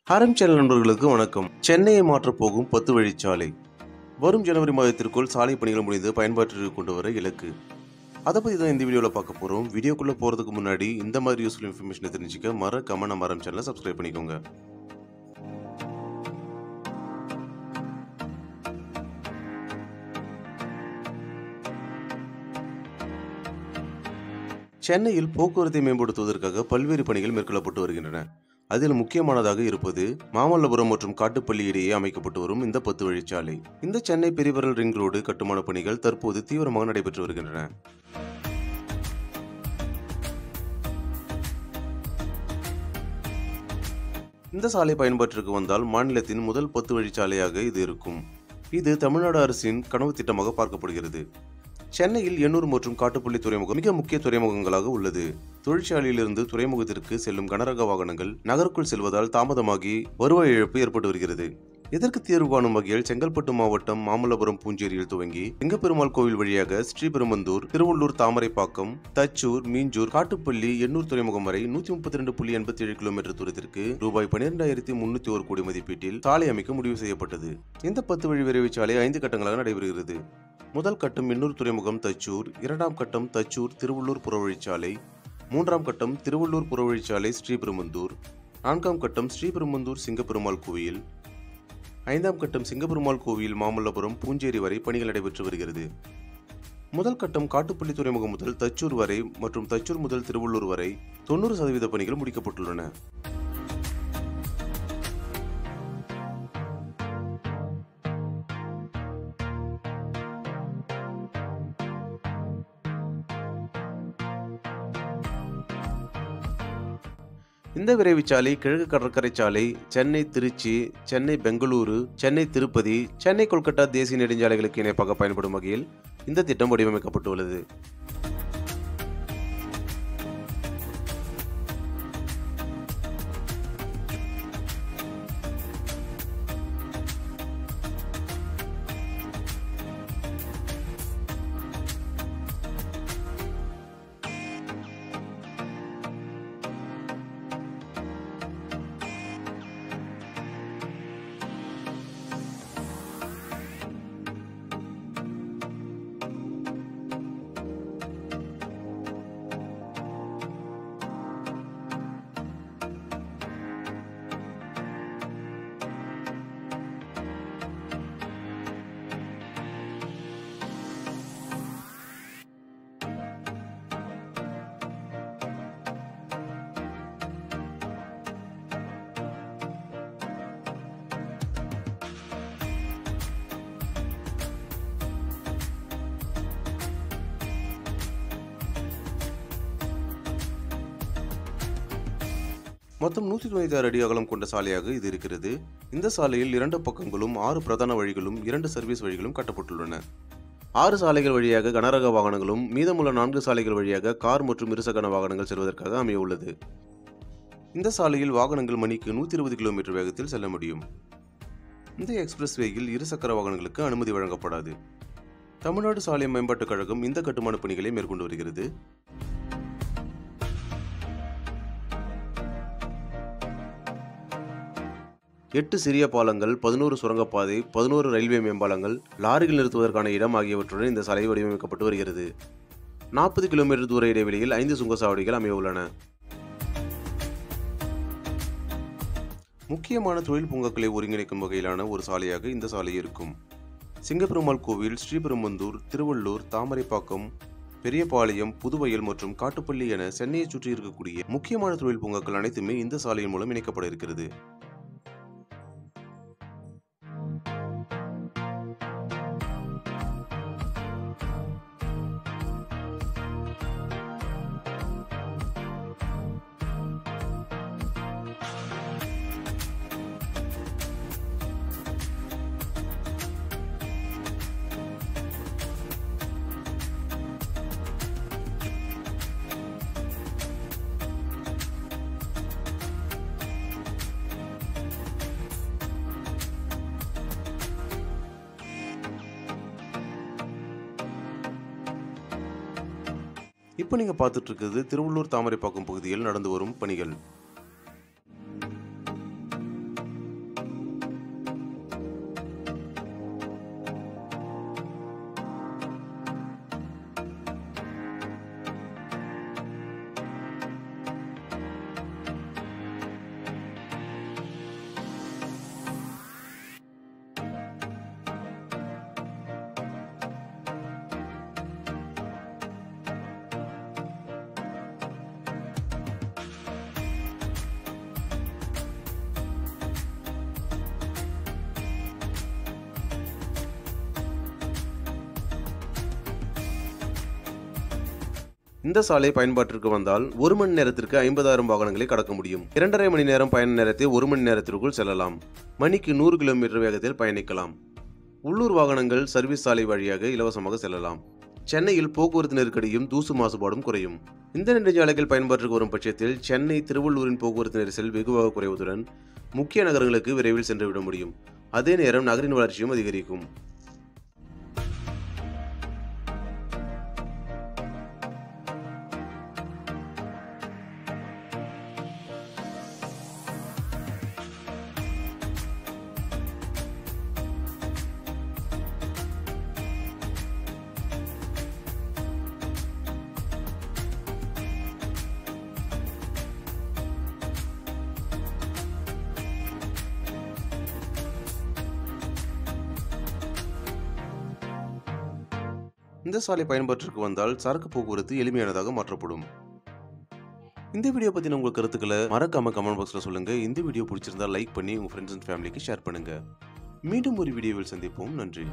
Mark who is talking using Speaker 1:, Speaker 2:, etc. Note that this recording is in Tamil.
Speaker 1: ஹரம் சேனல் நண்பர்களுக்கு வணக்கம். சென்னையை மாற்றப் போகும் 10 வழிச்சாலை வரும் ஜனவரி மாதத்திற்குள் சாலை பணிகள் முடிந்து பயன்பாட்டிற்கு கொண்டு வர இலக்கு. அதை பற்றி தான் இந்த வீடியோவில் பார்க்க போகிறோம். வீடியோக்குள்ளே போகிறதுக்கு முன்னாடி இந்த மாதிரி யூஸ்ஃபுல் இன்ஃபர்மேஷனை தெரிஞ்சுக்க மறக்காம நம்ம ஹரம் சேனலை சப்ஸ்கிரைப் பண்ணிக்கோங்க. சென்னையில் போக்குவரத்தை மேம்படுத்துவதற்காக பல்வேறு பணிகள் மேற்கொள்ளப்பட்டு வருகின்றன. அதில் முக்கியமானதாக இருப்பது மாமல்லபுரம் மற்றும் காட்டுப்பள்ளி இடையே அமைக்கப்பட்டு வரும் இந்த 10 வழிச்சாலை. இந்த சென்னை பெரியவிரல் ரிங் ரோடு கட்டுமான பணிகள் தற்போது தீவிரமாக நடைபெற்று வருகின்றன. இந்த சாலை பயன்பாட்டிற்கு வந்தால் மாநிலத்தின் முதல் 10 வழிச்சாலையாக இது இருக்கும். இது தமிழ்நாடு அரசின் கனவு திட்டமாக பார்க்கப்படுகிறது. சென்னையில் எண்ணூர் மற்றும் காட்டுப்பள்ளி துறைமுகம் மிக முக்கிய துறைமுகங்களாக உள்ளது. தொழிற்சாலையிலிருந்து துறைமுகத்திற்கு செல்லும் கனரக வாகனங்கள் நகருக்குள் செல்வதால் தாமதமாகி வருவாய் இழப்பு ஏற்பட்டு வருகிறது. இதற்கு தீர்வு காணும் வகையில் செங்கல்பட்டு மாவட்டம் மாமல்லபுரம் பூஞ்சேரியில் துவங்கி சிங்கப்பெருமாள் கோவில் வழியாக ஸ்ரீபெரும்பந்தூர், திருவள்ளூர், தாமரைப்பாக்கம், தச்சூர், மீஞ்சூர், காட்டுப்பள்ளி, எண்ணூர் துறைமுகம் வரை 132.87 கிலோமீட்டர் தூரத்திற்கு ரூபாய் 12,301 கோடி மதிப்பீட்டில் சாலை அமைக்க முடிவு செய்யப்பட்டது. இந்த 10 வழி விரைவு சாலை 5 கட்டங்களாக நடைபெறுகிறது. முதல் கட்டம் எண்ணூர் துறைமுகம் தச்சூர், இரண்டாம் கட்டம் தச்சூர் திருவள்ளூர் புறவழிச்சாலை, மூன்றாம் கட்டம் திருவள்ளூர் புறவழிச்சாலை ஸ்ரீபெரும்பந்தூர், நான்காம் கட்டம் ஸ்ரீபெரும்பந்தூர் சிங்கப்பெருமாள் கோவில், ஐந்தாம் கட்டம் சிங்கப்பெருமாள் கோவில் மாமல்லபுரம் பூஞ்சேரி வரை பணிகள் நடைபெற்று வருகிறது. முதல் கட்டம் காட்டுப்பள்ளி துறைமுகம் முதல் தச்சூர் வரை மற்றும் தச்சூர் முதல் திருவள்ளூர் வரை 90% பணிகள் முடிக்கப்பட்டுள்ளன. இந்த விரைவுச்சாலை கிழக்கு கடற்கரை சாலை, சென்னை திருச்சி, சென்னை பெங்களூரு, சென்னை திருப்பதி, சென்னை கொல்கத்தா தேசிய நெடுஞ்சாலைகளுக்கு இணைப்பாக பயன்படும் வகையில் இந்த திட்டம் வடிவமைக்கப்பட்டுள்ளது. மொத்தம் 196 அடி அகலம் கொண்ட சாலையாக இது இருக்கிறது. இந்த சாலையில் 2 பக்கங்களும் 6 பிரதான வழிகளும் 2 சர்வீஸ் வழிகளும் கட்டப்பட்டுள்ளன. 6 சாலைகள் வழியாக கனரக வாகனங்களும் மீதமுள்ள 4 சாலைகள் வழியாக கார் மற்றும் இருசக்கர வாகனங்கள் செல்வதற்காக அமைய உள்ளது. இந்த சாலையில் வாகனங்கள் மணிக்கு 120 கிலோமீட்டர் வேகத்தில் செல்ல முடியும். இந்த எக்ஸ்பிரஸ் வேயில் இருசக்கர வாகனங்களுக்கு அனுமதி வழங்கப்படாது. தமிழ்நாடு சாலை மேம்பாட்டுக் கழகம் இந்த கட்டுமான பணிகளை மேற்கொண்டு வருகிறது. எட்டு சிறிய பாலங்கள், 11 சுரங்கப்பாதை, 11 ரயில்வே மேம்பாலங்கள், லாரிகள் நிறுத்துவதற்கான இடம் ஆகியவற்றுடன் இந்த சாலை வடிவமைக்கப்பட்டு வருகிறது. 40 கிலோமீட்டர் தூர இடைவெளியில் 5 சுங்கச்சாவடிகள் அமைய உள்ளன. முக்கியமான தொழில் பூங்காக்களை ஒருங்கிணைக்கும் வகையிலான ஒரு சாலையாக இந்த சாலை இருக்கும். சிங்கப்பெருமாள் கோவில், ஸ்ரீபெரும்பந்தூர், திருவள்ளூர், தாமரைப்பாக்கம், பெரியபாளையம், புதுவயல் மற்றும் காட்டுப்பள்ளி என சென்னையை சுற்றி இருக்கக்கூடிய முக்கியமான தொழில் பூங்காக்கள் அனைத்துமே இந்த சாலையின் மூலம் இணைக்கப்பட இருக்கிறது. இப்போ நீங்கள் பார்த்துட்டு இருக்கிறது திருவள்ளூர் தாமரைப்பாக்கம் பகுதியில் நடந்து வரும் பணிகள். இந்த சாலை பயன்பாட்டிற்கு வந்தால் 1 மணி நேரத்திற்கு 50,000 வாகனங்களை கடக்க முடியும். 2.5 மணி நேரம் பயண நேரத்தை 1 மணி நேரத்திற்குள் செல்லலாம். மணிக்கு 100 கிலோமீட்டர் வேகத்தில் பயணிக்கலாம். உள்ளூர் வாகனங்கள் சர்வீஸ் சாலை வழியாக இலவசமாக செல்லலாம். சென்னையில் போக்குவரத்து நெருக்கடியும் தூசு மாசுபாடும் குறையும். இந்த நெடுஞ்சாலைகள் பயன்பாட்டிற்கு வரும் பட்சத்தில் சென்னை திருவள்ளூரின் போக்குவரத்து நெரிசல் வெகுவாக குறைவதுடன் முக்கிய நகரங்களுக்கு விரைவில் சென்றுவிட முடியும். அதே நேரம் நகரின் வளர்ச்சியும் அதிகரிக்கும். இந்த சாலை பயன்பாட்டிற்கு வந்தால் சரக்கு போக்குவரத்து எளிமையானதாக மாற்றப்படும். இந்த வீடியோ பத்தின உங்கள் கருத்துக்களை மறக்காம கமெண்ட் பாக்ஸ்ல சொல்லுங்க. இந்த வீடியோ பிடிச்சிருந்தா லைக் பண்ணி உங்க ஃப்ரெண்ட்ஸ் அண்ட் ஃபேமிலிக்கு ஷேர் பண்ணுங்க. மீண்டும் ஒரு வீடியோவில் சந்திப்போம். நன்றி.